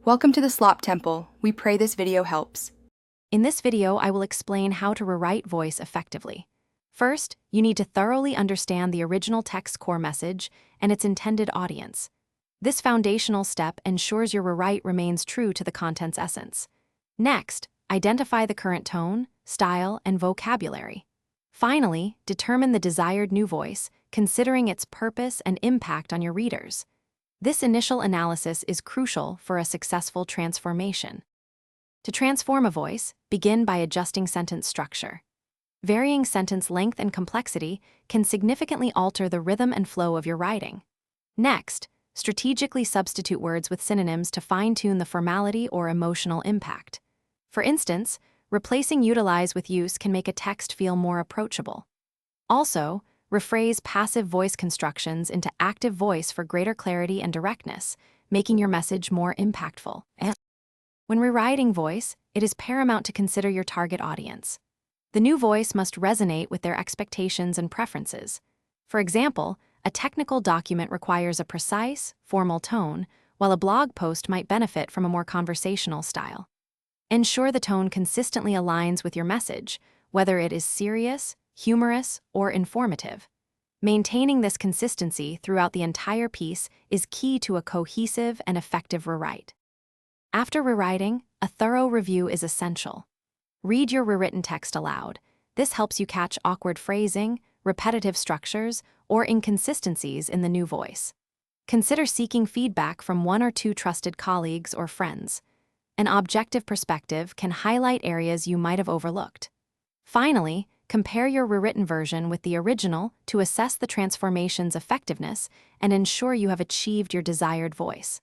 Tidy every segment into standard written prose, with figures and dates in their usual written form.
Welcome to the Slop Temple. We pray this video helps. In this video, I will explain how to rewrite voice effectively. First, you need to thoroughly understand the original text's core message and its intended audience. This foundational step ensures your rewrite remains true to the content's essence. Next, identify the current tone, style, and vocabulary. Finally, determine the desired new voice, considering its purpose and impact on your readers. This initial analysis is crucial for a successful transformation. To transform a voice, begin by adjusting sentence structure. Varying sentence length and complexity can significantly alter the rhythm and flow of your writing. Next, strategically substitute words with synonyms to fine-tune the formality or emotional impact. For instance, replacing utilize with use can make a text feel more approachable. Also, rephrase passive voice constructions into active voice for greater clarity and directness, making your message more impactful. When rewriting voice, it is paramount to consider your target audience. The new voice must resonate with their expectations and preferences. For example, a technical document requires a precise, formal tone, while a blog post might benefit from a more conversational style. Ensure the tone consistently aligns with your message, whether it is serious, humorous, or informative. Maintaining this consistency throughout the entire piece is key to a cohesive and effective rewrite. After rewriting, a thorough review is essential. Read your rewritten text aloud. This helps you catch awkward phrasing, repetitive structures, or inconsistencies in the new voice. Consider seeking feedback from one or two trusted colleagues or friends. An objective perspective can highlight areas you might have overlooked. Finally, compare your rewritten version with the original to assess the transformation's effectiveness and ensure you have achieved your desired voice.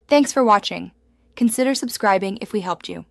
Thanks for watching. Consider subscribing if we helped you.